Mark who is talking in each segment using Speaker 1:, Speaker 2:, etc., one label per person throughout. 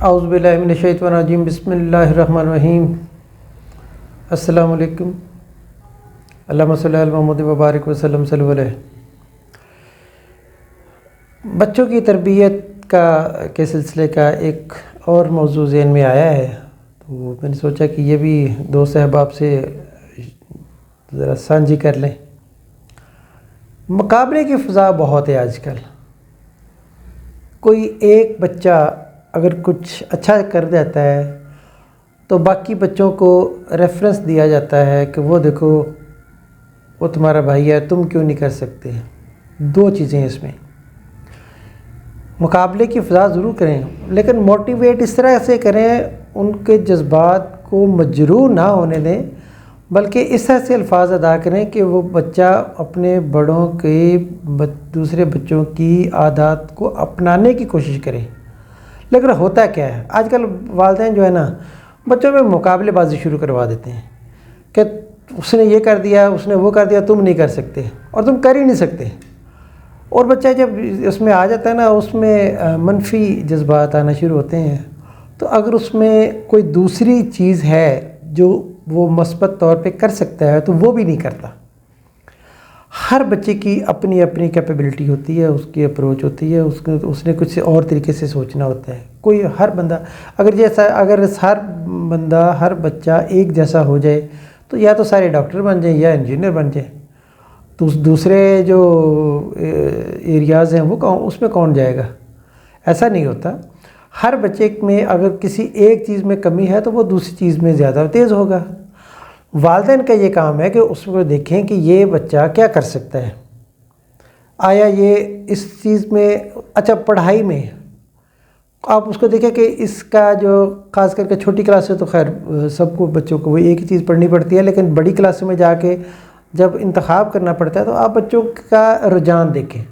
Speaker 1: اعوذ باللہ من الشیطان الرجیم بسم اللہ الرحمن الرحیم السلام علیکم اللہم صلی علی محمد وبارک وسلم صلی اللہ علیہ۔ بچوں کی تربیت کے سلسلے کا ایک اور موضوع ذہن میں آیا ہے، تو میں نے سوچا کہ یہ بھی دوست احباب سے ذرا سانجھی کر لیں۔ مقابلے کی فضا بہت ہے آج کل۔ کوئی ایک بچہ اگر کچھ اچھا کر دیتا ہے تو باقی بچوں کو ریفرنس دیا جاتا ہے کہ وہ دیکھو وہ تمہارا بھائی ہے، تم کیوں نہیں کر سکتے۔ دو چیزیں اس میں، مقابلے کی فضا ضرور کریں لیکن موٹیویٹ اس طرح سے کریں، ان کے جذبات کو مجروح نہ ہونے دیں، بلکہ اس طرح سے الفاظ ادا کریں کہ وہ بچہ اپنے بڑوں کے دوسرے بچوں کی عادات کو اپنانے کی کوشش کرے۔ لیکن ہوتا کیا ہے آج کل، والدین جو ہے نا بچوں میں مقابلے بازی شروع کروا دیتے ہیں کہ اس نے یہ کر دیا، اس نے وہ کر دیا، تم نہیں کر سکتے اور تم کر ہی نہیں سکتے۔ اور بچہ جب اس میں آ جاتا ہے نا، اس میں منفی جذبات آنا شروع ہوتے ہیں۔ تو اگر اس میں کوئی دوسری چیز ہے جو وہ مثبت طور پہ کر سکتا ہے تو وہ بھی نہیں کرتا۔ ہر بچے کی اپنی اپنی کیپیبلٹی ہوتی ہے، اس کی اپروچ ہوتی ہے، اس نے کچھ اور طریقے سے سوچنا ہوتا ہے۔ کوئی ہر بندہ اگر ہر بچہ ایک جیسا ہو جائے تو یا تو سارے ڈاکٹر بن جائیں یا انجینئر بن جائیں، تو دوسرے جو ایریاز ہیں وہ اس میں کون جائے گا؟ ایسا نہیں ہوتا۔ ہر بچے میں اگر کسی ایک چیز میں کمی ہے تو وہ دوسری چیز میں زیادہ تیز ہوگا۔ والدین کا یہ کام ہے کہ اس کو دیکھیں کہ یہ بچہ کیا کر سکتا ہے، آیا یہ اس چیز میں اچھا پڑھائی میں آپ اس کو دیکھیں کہ اس کا جو خاص کر کے چھوٹی کلاس سے تو خیر سب کو بچوں کو وہ ایک ہی چیز پڑھنی پڑتی ہے، لیکن بڑی کلاس میں جا کے جب انتخاب کرنا پڑتا ہے تو آپ بچوں کا رجحان دیکھیں۔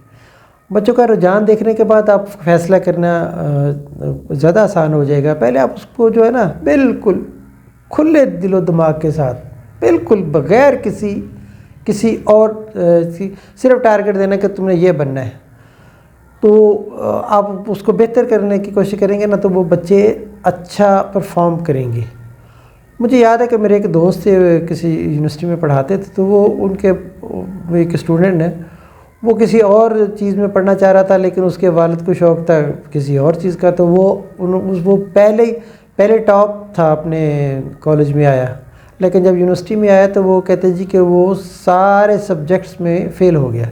Speaker 1: بچوں کا رجحان دیکھنے کے بعد آپ فیصلہ کرنا زیادہ آسان ہو جائے گا۔ پہلے آپ اس کو جو ہے نا بالکل کھلے دل و دماغ کے ساتھ، بالکل بغیر کسی اور صرف ٹارگٹ دینا کہ تم نے یہ بننا ہے، تو آپ اس کو بہتر کرنے کی کوشش کریں گے نا تو وہ بچے اچھا پرفارم کریں گے۔ مجھے یاد ہے کہ میرے ایک دوست تھے، کسی یونیورسٹی میں پڑھاتے تھے، تو وہ ایک اسٹوڈنٹ ہے، وہ کسی اور چیز میں پڑھنا چاہ رہا تھا لیکن اس کے والد کو شوق تھا کسی اور چیز کا، تو وہ پہلے ٹاپ تھا اپنے کالج میں آیا، لیکن جب یونیورسٹی میں آیا تو وہ کہتے جی کہ وہ سارے سبجیکٹس میں فیل ہو گیا،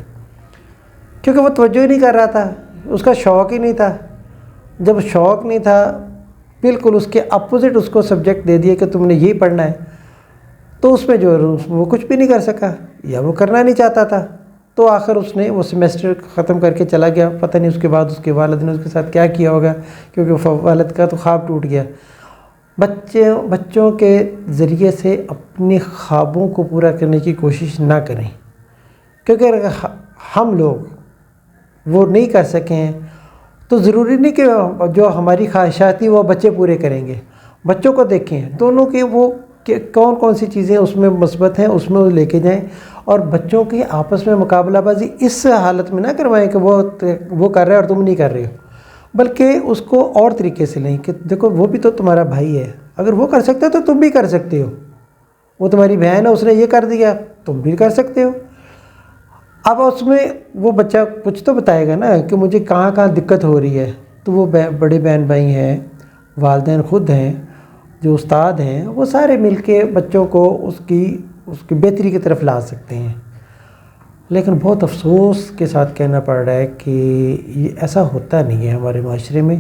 Speaker 1: کیونکہ وہ توجہ ہی نہیں کر رہا تھا، اس کا شوق ہی نہیں تھا۔ جب شوق نہیں تھا، بالکل اس کے اپوزٹ اس کو سبجیکٹ دے دیا کہ تم نے یہی پڑھنا ہے، تو اس میں جو وہ کچھ بھی نہیں کر سکا یا وہ کرنا نہیں چاہتا تھا، تو آخر اس نے وہ سیمیسٹر ختم کر کے چلا گیا۔ پتہ نہیں اس کے بعد اس کے والد نے اس کے ساتھ کیا کیا ہوگا، کیونکہ والد کا تو خواب ٹوٹ گیا۔ بچوں کے ذریعے سے اپنے خوابوں کو پورا کرنے کی کوشش نہ کریں، کیونکہ اگر ہم لوگ وہ نہیں کر سکیں تو ضروری نہیں کہ جو ہماری خواہشات تھی وہ بچے پورے کریں گے۔ بچوں کو دیکھیں، دونوں کے وہ کون سی چیزیں اس میں مثبت ہیں اس میں لے کے جائیں، اور بچوں کی آپس میں مقابلہ بازی اس حالت میں نہ کروائیں کہ وہ کر رہے ہیں اور تم نہیں کر رہے ہو، بلکہ اس کو اور طریقے سے لیں کہ دیکھو وہ بھی تو تمہارا بھائی ہے، اگر وہ کر سکتا ہے تو تم بھی کر سکتے ہو، وہ تمہاری بہن ہے، اس نے یہ کر دیا تم بھی کر سکتے ہو۔ اب اس میں وہ بچہ کچھ تو بتائے گا نا کہ مجھے کہاں دقت ہو رہی ہے، تو وہ بڑے بہن بھائی ہیں، والدین خود ہیں، جو استاد ہیں، وہ سارے مل کے بچوں کو اس کی بہتری کی طرف لا سکتے ہیں۔ لیکن بہت افسوس کے ساتھ کہنا پڑ رہا ہے کہ یہ ایسا ہوتا نہیں ہے ہمارے معاشرے میں۔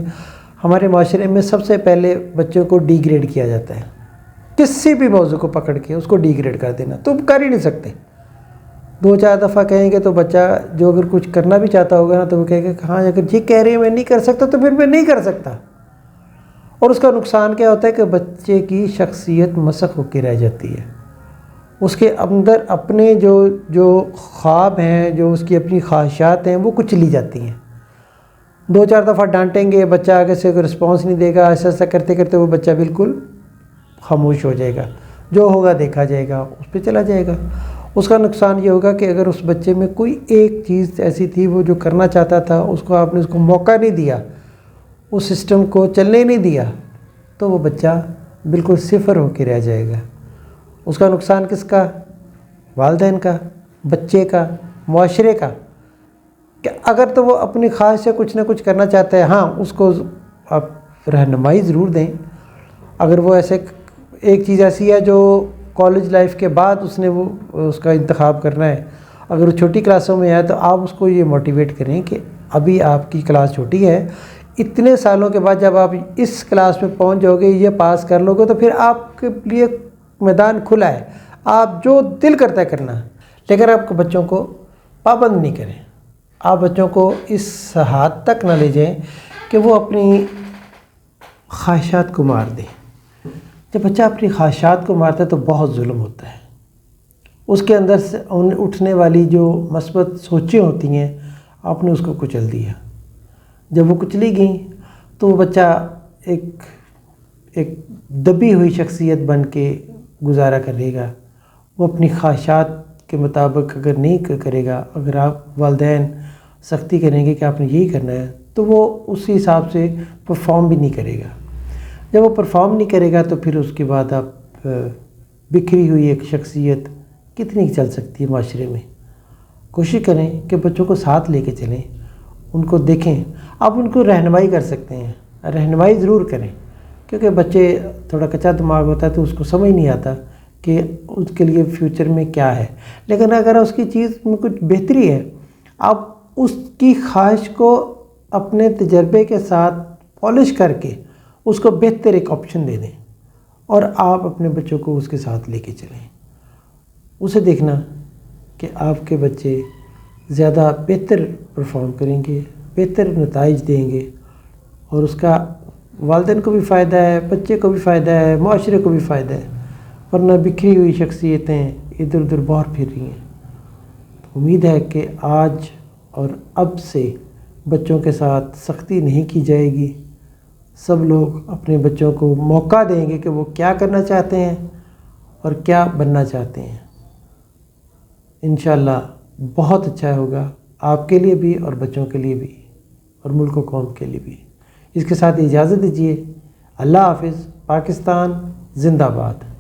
Speaker 1: ہمارے معاشرے میں سب سے پہلے بچوں کو ڈی گریڈ کیا جاتا ہے، کسی بھی موضوع کو پکڑ کے اس کو ڈی گریڈ کر دینا، تم کر ہی نہیں سکتے۔ 2-4 دفعہ کہیں گے تو بچہ جو اگر کچھ کرنا بھی چاہتا ہوگا نا تو وہ کہے گا کہ ہاں اگر یہ کہہ رہے ہیں میں نہیں کر سکتا تو پھر میں نہیں کر سکتا، اور اس کا نقصان کیا ہوتا ہے کہ بچے کی شخصیت مسخ ہو کے رہ جاتی ہے۔ اس کے اندر اپنے جو خواب ہیں، جو اس کی اپنی خواہشات ہیں، وہ کچلی جاتی ہیں۔ 2-4 دفعہ ڈانٹیں گے، بچہ آگے سے کوئی رسپانس نہیں دے گا، ایسا کرتے کرتے وہ بچہ بالکل خاموش ہو جائے گا، جو ہوگا دیکھا جائے گا، اس پہ چلا جائے گا۔ اس کا نقصان یہ ہوگا کہ اگر اس بچے میں کوئی ایک چیز ایسی تھی وہ جو کرنا چاہتا تھا، اس کو آپ نے اس کو موقع نہیں دیا، اس سسٹم کو چلنے ہی نہیں دیا تو وہ بچہ بالکل صفر ہو کے رہ جائے گا۔ اس کا نقصان کس کا؟ والدین کا، بچے کا، معاشرے کا۔ کہ اگر تو وہ اپنی خواہش سے کچھ نہ کچھ کرنا چاہتا ہے، ہاں اس کو آپ رہنمائی ضرور دیں۔ اگر وہ ایک چیز ایسی ہے جو کالج لائف کے بعد اس کا انتخاب کرنا ہے، اگر وہ چھوٹی کلاسوں میں ہے تو آپ اس کو یہ موٹیویٹ کریں کہ ابھی آپ کی کلاس چھوٹی ہے، اتنے سالوں کے بعد جب آپ اس کلاس میں پہنچ جاؤ گے، یہ پاس کر لو گے تو پھر آپ کے لیے میدان کھلا ہے، آپ جو دل کرتا ہے کرنا۔ لیکن آپ بچوں کو پابند نہیں کریں، آپ بچوں کو اس حد تک نہ لے جائیں کہ وہ اپنی خواہشات کو مار دیں۔ جب بچہ اپنی خواہشات کو مارتا ہے تو بہت ظلم ہوتا ہے۔ اس کے اندر سے اٹھنے والی جو مثبت سوچیں ہوتی ہیں، آپ نے اس کو کچل دیا۔ جب وہ کچلی گئیں تو وہ بچہ ایک دبی ہوئی شخصیت بن کے گزارا کرے گا۔ وہ اپنی خواہشات کے مطابق اگر نہیں کرے گا، اگر آپ والدین سختی کریں گے کہ آپ نے یہی کرنا ہے، تو وہ اسی حساب سے پرفارم بھی نہیں کرے گا۔ جب وہ پرفارم نہیں کرے گا تو پھر اس کے بعد آپ بکھری ہوئی ایک شخصیت کتنی چل سکتی ہے معاشرے میں۔ کوشش کریں کہ بچوں کو ساتھ لے کے چلیں، ان کو دیکھیں۔ آپ ان کو رہنمائی کر سکتے ہیں، رہنمائی ضرور کریں، کیونکہ بچے تھوڑا کچا دماغ ہوتا ہے تو اس کو سمجھ نہیں آتا کہ اس کے لیے فیوچر میں کیا ہے۔ لیکن اگر اس کی چیز میں کچھ بہتری ہے، آپ اس کی خواہش کو اپنے تجربے کے ساتھ پالش کر کے اس کو بہتر ایک آپشن دے دیں، اور آپ اپنے بچوں کو اس کے ساتھ لے کے چلیں۔ اسے دیکھنا کہ آپ کے بچے زیادہ بہتر پرفارم کریں گے، بہتر نتائج دیں گے، اور اس کا والدین کو بھی فائدہ ہے، بچے کو بھی فائدہ ہے، معاشرے کو بھی فائدہ ہے۔ ورنہ بکھری ہوئی شخصیتیں ادھر ادھر باہر پھر رہی ہیں۔ امید ہے کہ آج اور اب سے بچوں کے ساتھ سختی نہیں کی جائے گی۔ سب لوگ اپنے بچوں کو موقع دیں گے کہ وہ کیا کرنا چاہتے ہیں اور کیا بننا چاہتے ہیں۔ انشاءاللہ بہت اچھا ہوگا، آپ کے لیے بھی اور بچوں کے لیے بھی، اور ملک و قوم کے لیے بھی۔ اس کے ساتھ اجازت دیجیے۔ اللہ حافظ۔ پاکستان زندہ باد۔